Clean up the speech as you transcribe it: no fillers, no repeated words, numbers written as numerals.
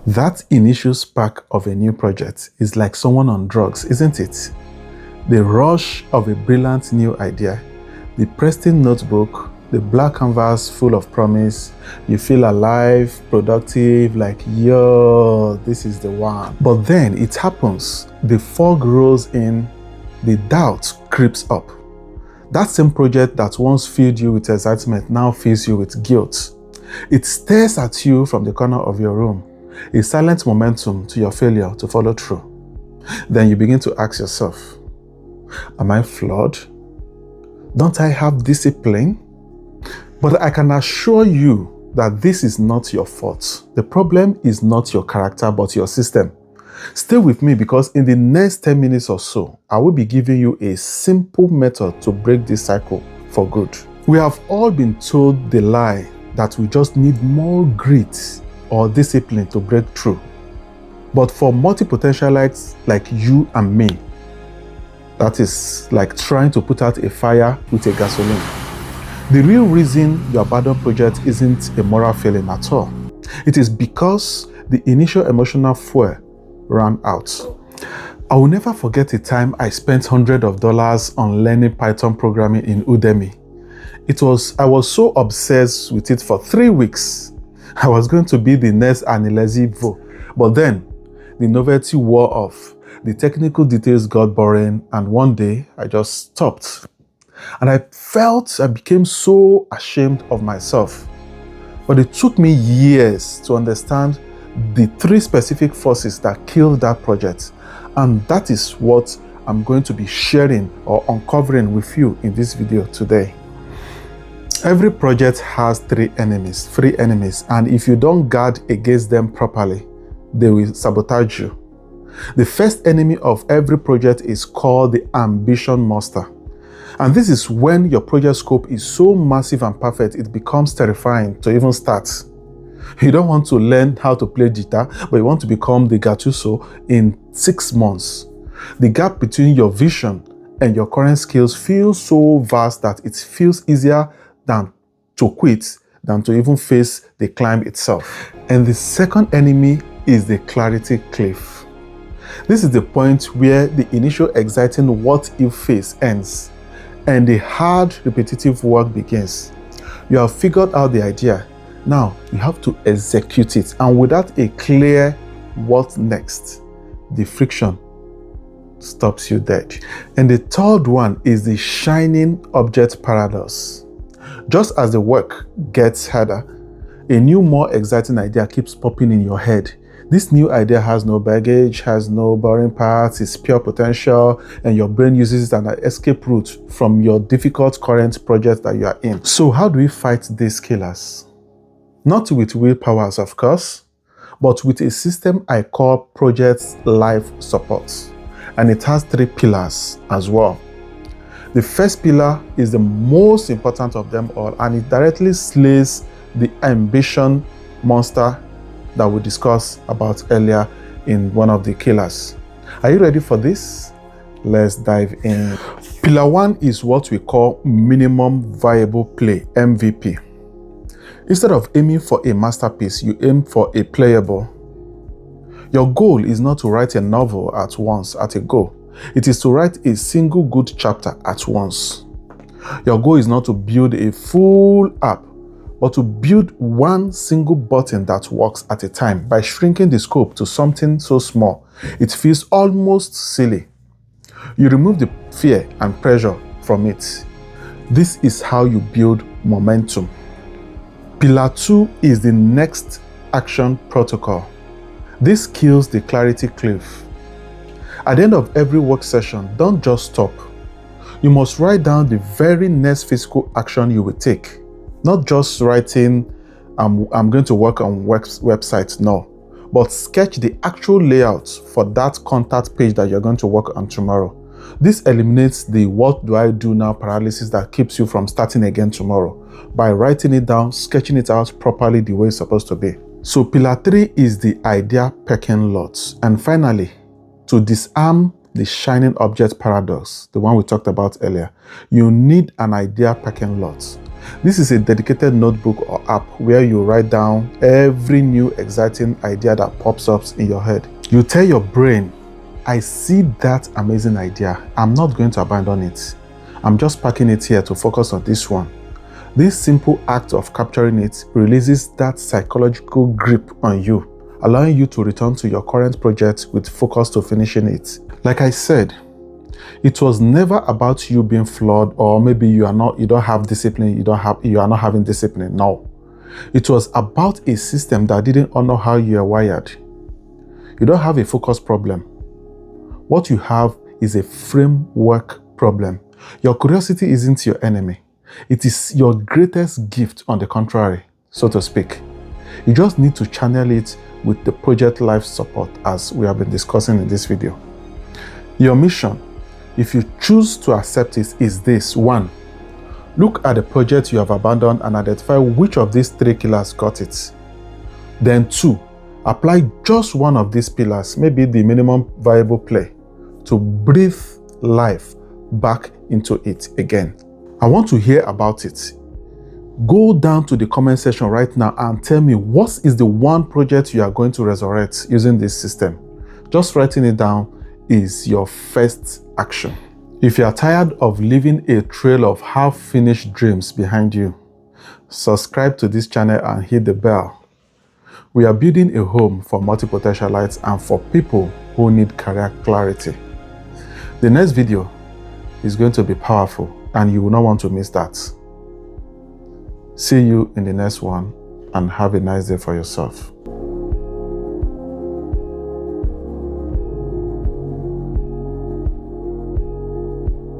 That initial spark of a new project is like someone on drugs, isn't it? The rush of a brilliant new idea, the pristine notebook, the black canvas full of promise. You feel alive, productive, like, yo, this is the one. But then it happens. The fog rolls in, the doubt creeps up. That same project that once filled you with excitement now fills you with guilt. It stares at you from the corner of your room, a silent momentum to your failure to follow through. Then you begin to ask yourself, am I flawed? Don't I have discipline? But I can assure you that this is not your fault. The problem is not your character, but your system. Stay with me because in the next 10 minutes or so, I will be giving you a simple method to break this cycle for good. We have all been told the lie that we just need more grit or discipline to break through. But for multipotentialites like you and me, that is like trying to put out a fire with a gasoline. The real reason your abandoned project isn't a moral failing at all. It is because the initial emotional fuel ran out. I will never forget a time I spent hundreds of dollars on learning Python programming in Udemy. I was so obsessed with it for 3 weeks. I was going to be the next Anilezi. But then the novelty wore off. The technical details got boring, and one day I just stopped. And I became so ashamed of myself. But it took me years to understand the 3 specific forces that killed that project. And that is what I'm going to be sharing or uncovering with you in this video today. Every project has 3 enemies, and if you don't guard against them properly, they will sabotage you. The first enemy of every project is called the ambition monster. And this is when your project scope is so massive and perfect, it becomes terrifying to even start. You don't want to learn how to play guitar, but you want to become the Gattuso in 6 months. The gap between your vision and your current skills feels so vast that it feels easier than to quit than to even face the climb itself. And the second enemy is the clarity cliff. This is the point where the initial exciting what-if phase ends and the hard, repetitive work begins. You have figured out the idea. Now, you have to execute it. And without a clear what next, the friction stops you dead. And the third one is the shining object paradox. Just as the work gets harder, a new, more exciting idea keeps popping in your head. This new idea has no baggage, has no boring parts, it's pure potential, and your brain uses it as an escape route from your difficult current project that you are in. So how do we fight these killers? Not with willpowers, of course, but with a system I call Project Life Support. And it has 3 pillars as well. The first pillar is the most important of them all, and it directly slays the ambition monster that we discussed about earlier in one of the killers. Are you ready for this? Let's dive in. Pillar 1 is what we call minimum viable play, MVP. Instead of aiming for a masterpiece, you aim for a playable. Your goal is not to write a novel at once at a go. It is to write a single good chapter at once. Your goal is not to build a full app, but to build one single button that works at a time. By shrinking the scope to something so small, it feels almost silly. You remove the fear and pressure from it. This is how you build momentum. Pillar 2 is the next action protocol. This kills the clarity cliff. At the end of every work session, don't just stop. You must write down the very next physical action you will take. Not just writing, I'm going to work on websites, no. But sketch the actual layout for that contact page that you're going to work on tomorrow. This eliminates the what do I do now paralysis that keeps you from starting again tomorrow by writing it down, sketching it out properly the way it's supposed to be. So pillar 3 is the idea pecking lot. And finally, to disarm the shining object paradox, the one we talked about earlier, you need an idea pecking lot. This is a dedicated notebook or app where you write down every new exciting idea that pops up in your head. You tell your brain, I see that amazing idea. I'm not going to abandon it. I'm just parking it here to focus on this one. This simple act of capturing it releases that psychological grip on you, allowing you to return to your current project with focus to finishing it. Like I said, it was never about you being flawed, or maybe you don't have discipline, you are not having discipline. No. It was about a system that didn't honor how you are wired. You don't have a focus problem. What you have is a framework problem. Your curiosity isn't your enemy. It is your greatest gift, on the contrary, so to speak. You just need to channel it with the project life support, as we have been discussing in this video. Your mission, if you choose to accept it, is this. 1. Look at the project you have abandoned and identify which of these 3 killers got it. Then 2. Apply just one of these pillars, maybe the minimum viable play, to breathe life back into it again. I want to hear about it. Go down to the comment section right now and tell me what is the one project you are going to resurrect using this system. Just writing it down is your first action. If you are tired of leaving a trail of half-finished dreams behind you, subscribe to this channel and hit the bell. We are building a home for multi-potentialites and for people who need career clarity. The next video is going to be powerful, and you will not want to miss that. See you in the next one, and have a nice day for yourself.